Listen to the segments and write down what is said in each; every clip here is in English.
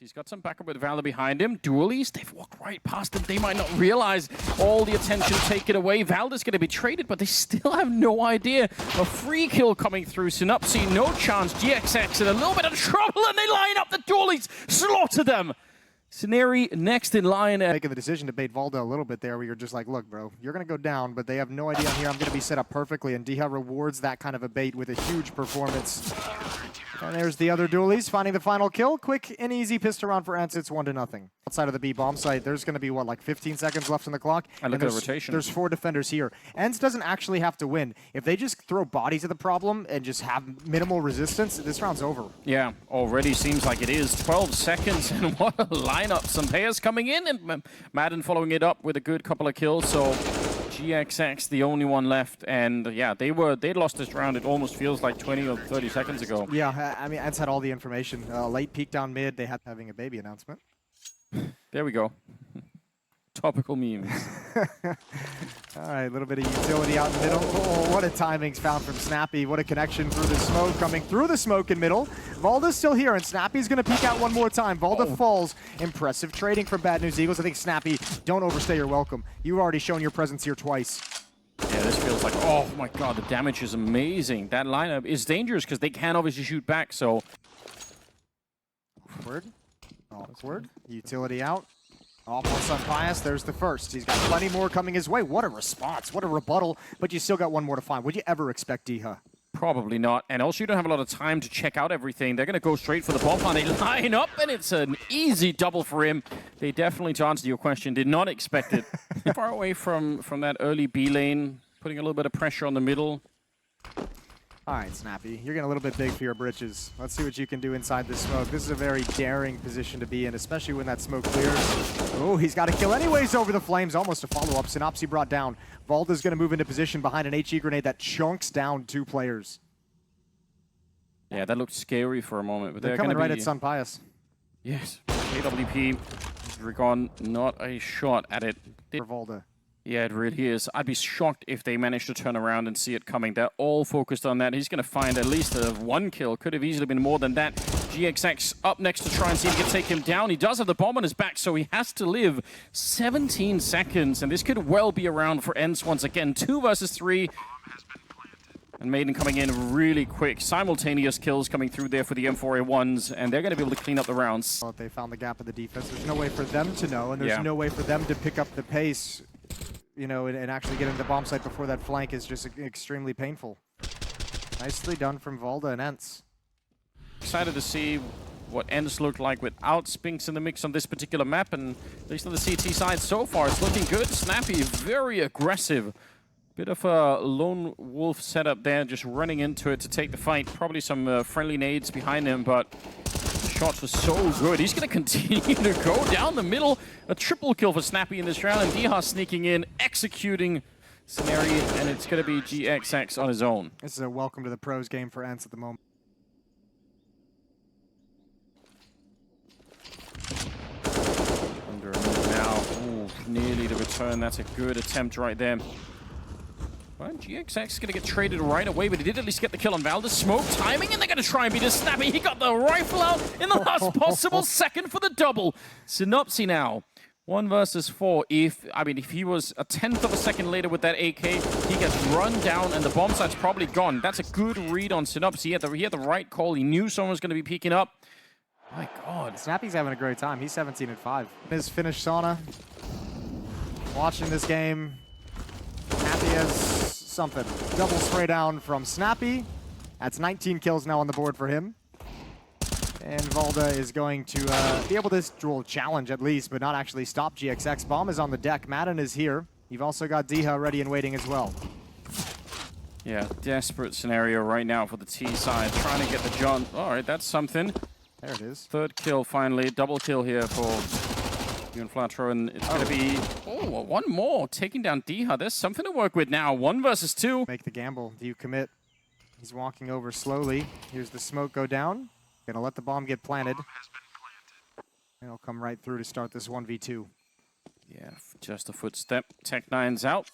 He's got some backup with Valor behind him. Dualies, they've walked right past him. They might not realize all the attention taken away. Valor's going to be traded, but they still have no idea. A free kill coming through. Synopsy, no chance. GXX in a little bit of trouble, and they line up the Dualies. Slaughter them. Scenario next in line. Making the decision to bait Valda a little bit there, where you're just like, look, bro, you're going to go down, but they have no idea I'm here. I'm going to be set up perfectly, and Diha rewards that kind of a bait with a huge performance. And there's the other Dualies finding the final kill. Quick and easy pistol round for Ence. It's 1-0. Outside of the B bomb site, there's going to be, what, like 15 seconds left on the clock? And look at the rotation. There's 4 defenders here. Ence doesn't actually have to win. If they just throw bodies at the problem and just have minimal resistance, this round's over. Yeah, already seems like it is. 12 seconds, and what a lineup. Some players coming in, and Madden following it up with a good couple of kills. So GXX, the only one left, and yeah, they'd lost this round. It almost feels like 20 or 30 seconds ago. Yeah, I mean, Ence had all the information. Late peek down mid, they had having a baby announcement. There we go. Topical memes. All right, a little bit of utility out in the middle. Oh, what a timing's found from Snappy. What a connection through the smoke, coming through the smoke in middle. Valda's still here, and Snappy's going to peek out one more time. Valda falls. Impressive trading from Bad News Eagles. I think Snappy, don't overstay your welcome. You've already shown your presence here twice. Yeah, this feels like, oh my god, the damage is amazing. That lineup is dangerous because they can obviously shoot back, so... Word. Word. Utility out. Off on Sun Pius, there's the first. He's got plenty more coming his way. What a response, what a rebuttal, but you still got one more to find. Would you ever expect Diha? Probably not, and also you don't have a lot of time to check out everything. They're going to go straight for the bomb plan. They line up, and it's an easy double for him. They definitely, to answer your question, did not expect it. Far away from that early B lane, putting a little bit of pressure on the middle. All right, Snappy, you're getting a little bit big for your britches. Let's see what you can do inside this smoke. This is a very daring position to be in, especially when that smoke clears. Oh, he's got a kill anyways over the flames. Almost a follow-up. Synopsy brought down. Valda's going to move into position behind an HE grenade that chunks down 2 players. Yeah, that looked scary for a moment. But they're coming right at Sun Pius. Yes. AWP, Dragon, not a shot at it. For Valda. Yeah, it really is. I'd be shocked if they managed to turn around and see it coming. They're all focused on that. He's going to find at least a 1 kill. Could have easily been more than that. GXX up next to try and see if he can take him down. He does have the bomb on his back, so he has to live 17 seconds. And this could well be around for Ence once again. 2 versus 3. And Maiden coming in really quick. Simultaneous kills coming through there for the M4A1s. And they're going to be able to clean up the rounds. Well, they found the gap in the defense. There's no way for them to know, and there's no way for them to pick up the pace. You know, and actually get into the bomb site before that flank is just extremely painful. Nicely done from Valda and Ence. Excited to see what Ence looked like without Spinks in the mix on this particular map, and at least on the CT side so far, it's looking good. Snappy, very aggressive. Bit of a lone wolf setup there, just running into it to take the fight. Probably some friendly nades behind him, but shots were so good. He's going to continue to go down the middle. A triple kill for Snappy in this round, and Diha sneaking in, executing Scenario, and it's going to be GXX on his own. This is a welcome to the pros game for Ence at the moment. Under a minute now. Ooh, nearly the return. That's a good attempt right there. Well, GXX is going to get traded right away, but he did at least get the kill on Valda. Smoke timing, and they're going to try and beat his Snappy. He got the rifle out in the last possible second for the double. Synopsy now. 1 versus 4. If he was a 10th of a second later with that AK, he gets run down, and the bomb site's probably gone. That's a good read on Synopsy. He had the right call. He knew someone was going to be peeking up. My God. Snappy's having a great time. He's 17-5. His finished sauna. Watching this game. Snappy has something. Double spray down from Snappy. That's 19 kills now on the board for him. And Valda is going to be able to dual challenge at least, but not actually stop GXX. Bomb is on the deck. Madden is here. You've also got Diha ready and waiting as well. Yeah, desperate scenario right now for the T side. Trying to get the John. All right, that's something. There it is. 3rd kill finally. Double kill here for and Flatro, and it's going to be, one more, taking down Diha. There's something to work with now. 1 versus 2. Make the gamble. Do you commit? He's walking over slowly. Here's the smoke go down. Gonna let the bomb get planted. And it'll come right through to start this 1v2. Yeah, just a footstep. Tech9's out.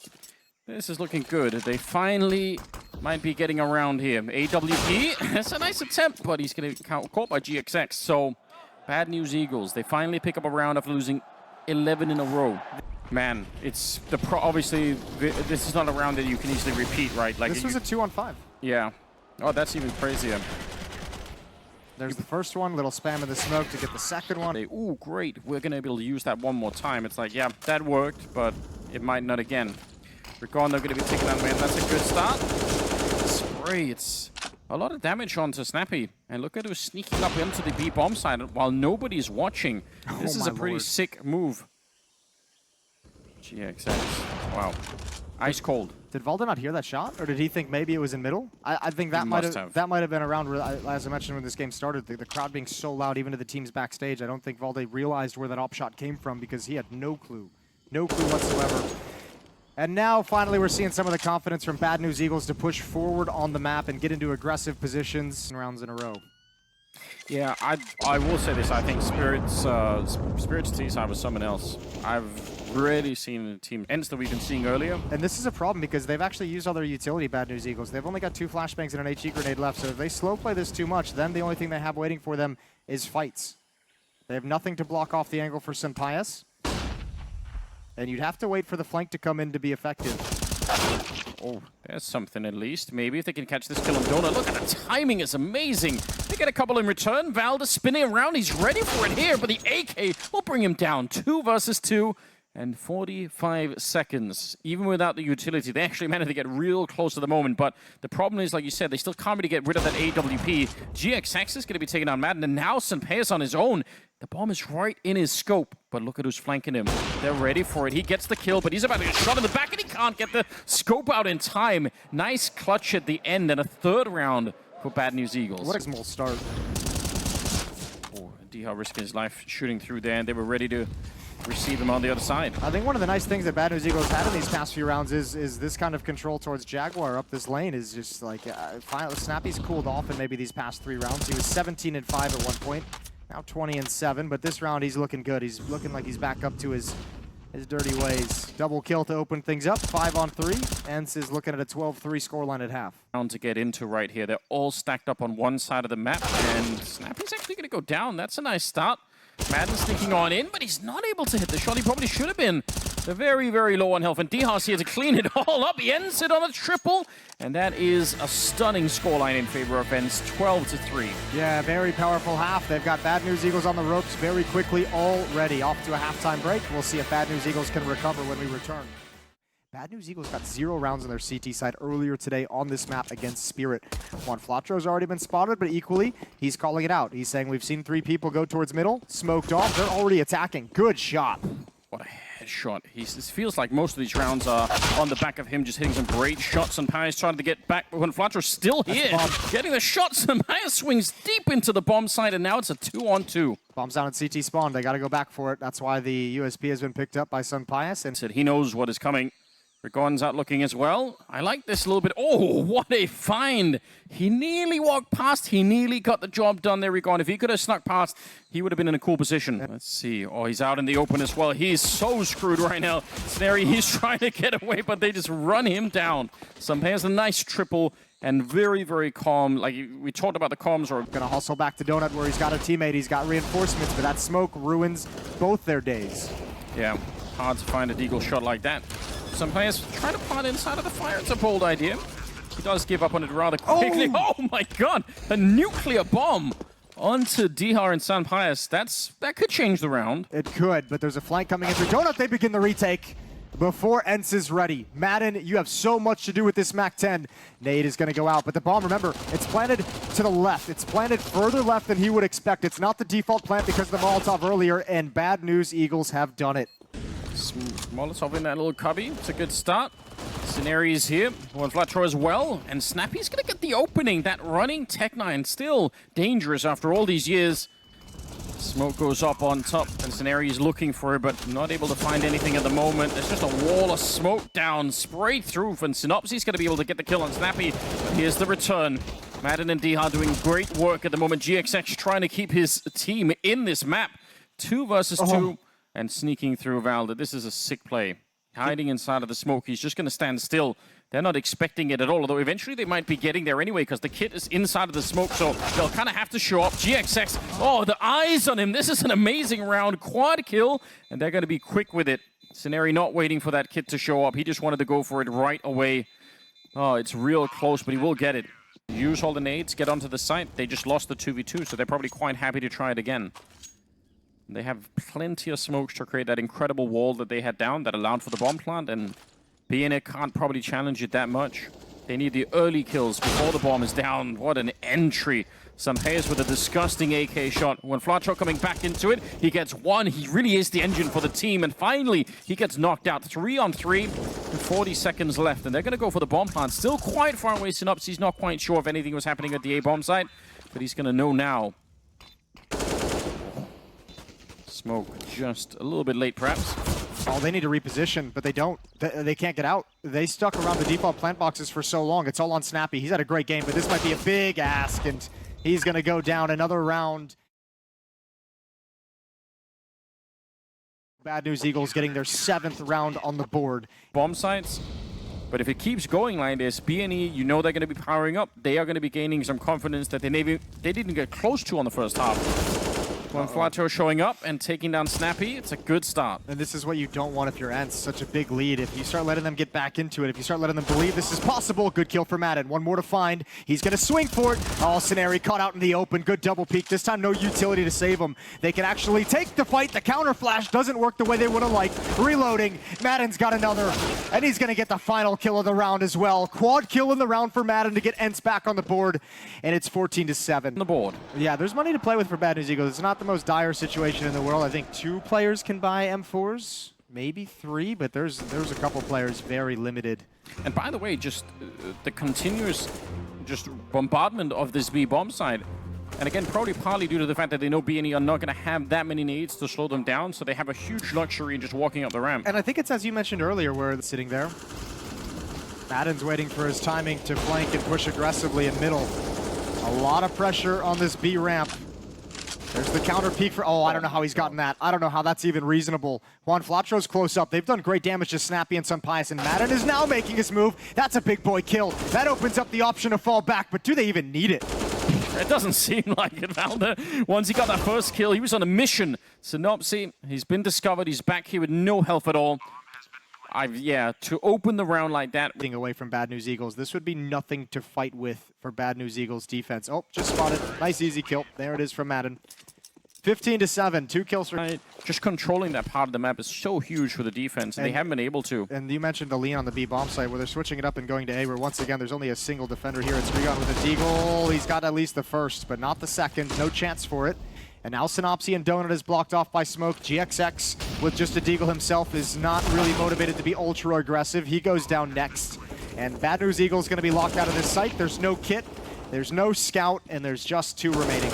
This is looking good. They finally might be getting around here. AWP, that's a nice attempt, but he's going to get caught by GXX. So Bad News Eagles, they finally pick up a round after losing 11 in a row. Man, it's obviously this is not a round that you can easily repeat, right? Like this was a 2-on-5. Yeah. Oh, that's even crazier. There's the first one, little spam in the smoke to get the second one. Ooh, great. We're going to be able to use that one more time. It's like, yeah, that worked, but it might not again. Recon, they're going to be taking that man. That's a good start. Spray, it's a lot of damage onto Snappy. And look at who's sneaking up into the B bomb side while nobody's watching. This is a pretty sick move. GXX. Wow. Ice cold. Did Valda not hear that shot, or did he think maybe it was in middle? I think that might have been around where, as I mentioned when this game started, the crowd being so loud, even to the teams backstage. I don't think Valda realized where that op shot came from because he had no clue whatsoever. And now finally we're seeing some of the confidence from Bad News Eagles to push forward on the map and get into aggressive positions rounds in a row. Yeah, I will say this. I think Spirit's T-side was someone else. I've really seen the team Ence that we've been seeing earlier. And this is a problem because they've actually used all their utility, Bad News Eagles. They've only got 2 flashbangs and an HE grenade left, so if they slow play this too much, then the only thing they have waiting for them is fights. They have nothing to block off the angle for Senpaius. And you'd have to wait for the flank to come in to be effective. Oh, there's something at least. Maybe if they can catch this kill on Donut. Look at the timing, it's amazing. They get a couple in return. Valda spinning around. He's ready for it here, but the AK will bring him down. 2 versus 2 and 45 seconds. Even without the utility, they actually managed to get real close to the moment. But the problem is, like you said, they still can't really get rid of that AWP. GXX is going to be taking on Madden, and now Senpaius on his own. The bomb is right in his scope, but look at who's flanking him. They're ready for it. He gets the kill, but he's about to get shot in the back, and he can't get the scope out in time. Nice clutch at the end, and a 3rd round for Bad News Eagles. What a small start. Oh, Dihar risking his life shooting through there, and they were ready to receive him on the other side. I think one of the nice things that Bad News Eagles had in these past few rounds is this kind of control towards Jaguar up this lane is just like, finally, Snappy's cooled off in maybe these past 3 rounds. He was 17-5 at one point. Now 20-7, but this round he's looking good. He's looking like he's back up to his dirty ways. Double kill to open things up, 5-on-3. Ence is looking at a 12-3 scoreline at half. Round to get into right here. They're all stacked up on one side of the map, and Snappy's actually going to go down. That's a nice start. Madden sneaking on in, but he's not able to hit the shot. He probably should have been. They're very, very low on health, and Dihar's here to clean it all up. He ends it on a triple, and that is a stunning scoreline in favor of Ence, 12-3. Yeah, very powerful half. They've got Bad News Eagles on the ropes very quickly already. Off to a halftime break. We'll see if Bad News Eagles can recover when we return. Bad News Eagles got 0 rounds on their CT side earlier today on this map against Spirit. Juan Flatro's already been spotted, but equally, he's calling it out. He's saying we've seen 3 people go towards middle, smoked off. They're already attacking. Good shot. What a headshot. It feels like most of these rounds are on the back of him just hitting some great shots. And Pius trying to get back, but when Flatro's still here, getting the shots, and Pius swings deep into the bomb side, and now it's a 2-on-2. Bombs down at CT spawn. They got to go back for it. That's why the USP has been picked up by Senpaius. And said he knows what is coming. Regon's out looking as well. I like this a little bit. Oh, what a find. He nearly walked past. He nearly got the job done there, Regon. If he could have snuck past, he would have been in a cool position. Let's see. Oh, he's out in the open as well. He's so screwed right now. Snary, he's trying to get away, but they just run him down. Senpaius a nice triple and very, very calm. Like we talked about the comms. Gonna hustle back to Donut where he's got a teammate. He's got reinforcements, but that smoke ruins both their days. Yeah, hard to find a deagle shot like that. Senpaius trying to plant inside of the fire. It's a bold idea. He does give up on it rather quickly. Oh my god! A nuclear bomb onto Dihar and Senpaius. That could change the round. It could, but there's a flank coming in through Donut. They begin the retake before Ence is ready. Madden, you have so much to do with this MAC-10. Nade is going to go out, but the bomb, remember, it's planted to the left. It's planted further left than he would expect. It's not the default plant because of the Molotov earlier, and Bad News Eagles have done it. Molotov in that little cubby. It's a good start. Scenario's here. One Flatro as well. And Snappy's going to get the opening. That running Tech-9 still dangerous after all these years. Smoke goes up on top, and Scenario's looking for it, but not able to find anything at the moment. There's just a wall of smoke down, sprayed through, and Synopsy's going to be able to get the kill on Snappy. But here's the return. Madden and Dihar doing great work at the moment. GXX trying to keep his team in this map. 2 versus 2. And sneaking through Valda. This is a sick play. Hiding inside of the smoke. He's just going to stand still. They're not expecting it at all, although eventually they might be getting there anyway because the kit is inside of the smoke, so they'll kind of have to show up. GXX, oh, the eyes on him. This is an amazing round. Quad kill, and they're going to be quick with it. Scenario not waiting for that kit to show up. He just wanted to go for it right away. Oh, it's real close, but he will get it. Use all the nades, get onto the site. They just lost the 2v2, so they're probably quite happy to try it again. They have plenty of smokes to create that incredible wall that they had down that allowed for the bomb plant, and BNA can't probably challenge it that much. They need the early kills before the bomb is down. What an entry. Sampayas with a disgusting AK shot. When Flatro coming back into it, he gets one. He really is the engine for the team. And finally, he gets knocked out. 3 on 3 with 40 seconds left. And they're going to go for the bomb plant. Still quite far away. Synopsy. He's not quite sure if anything was happening at the A-bomb site, but he's going to know now. Smoke just a little bit late, perhaps. Oh, they need to reposition, but they don't. They can't get out. They stuck around the default plant boxes for so long. It's all on Snappy. He's had a great game, but this might be a big ask, and he's going to go down another round. Bad News Eagles getting their 7th round on the board. Bomb sites. But if it keeps going like this, BNE, you know they're going to be powering up. They are going to be gaining some confidence that they didn't get close to on the first half. When Flato showing up and taking down Snappy, it's a good start. And this is what you don't want if you're Ence. Such a big lead. If you start letting them get back into it, if you start letting them believe this is possible, good kill for Madden. One more to find. He's going to swing for it. Oh, Scenario caught out in the open. Good double peek. This time, no utility to save him. They can actually take the fight. The counter flash doesn't work the way they would have liked. Reloading. Madden's got another. And he's going to get the final kill of the round as well. Quad kill in the round for Madden to get Ence back on the board. And it's 14-7. On the board. Yeah, there's money to play with for Bad News Eagles. It's not the most dire situation in the world. I think 2 players can buy M4s, maybe 3, but there's a couple players very limited. And by the way, just the continuous just bombardment of this B bomb site. And again, probably partly due to the fact that they know BNE are not going to have that many nades to slow them down, so they have a huge luxury in just walking up the ramp. And I think it's as you mentioned earlier, where sitting there. Madden's waiting for his timing to flank and push aggressively in middle. A lot of pressure on this B ramp. There's the counter peek for, oh, I don't know how he's gotten that. I don't know how that's even reasonable. Juan Flatro's close up. They've done great damage to Snappy and Sunpius, and Madden is now making his move. That's a big boy kill. That opens up the option to fall back, but do they even need it? It doesn't seem like it, Valder. Once he got that first kill, he was on a mission. Synopsy, he's been discovered. He's back here with no health at all. Yeah, to open the round like that. Getting away from Bad News Eagles. This would be nothing to fight with for Bad News Eagles defense. Oh, just spotted. Nice easy kill. There it is from Madden. 15-7, 2 kills for... Just controlling that part of the map is so huge for the defense, and they haven't been able to. And you mentioned the lean on the B bomb site, where they're switching it up and going to A, where once again, there's only a single defender here. It's Rion with a deagle. He's got at least the first, but not the second. No chance for it. And now Synopsy and Donut is blocked off by smoke. GXX, with just a deagle himself, is not really motivated to be ultra aggressive. He goes down next. And Bad News Eagle's going to be locked out of this site. There's no kit, there's no scout, and there's just 2 remaining.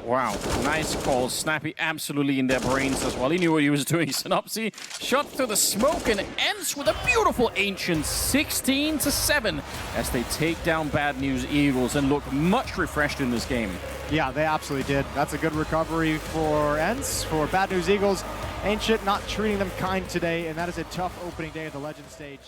Wow, nice call. Snappy absolutely in their brains as well. He knew what he was doing. Synopsy shot through the smoke and ends with a beautiful Ancient 16-7 as they take down Bad News Eagles and look much refreshed in this game. Yeah, they absolutely did. That's a good recovery for Ence. For Bad News Eagles, Ancient not treating them kind today, and that is a tough opening day of the Legends Stage.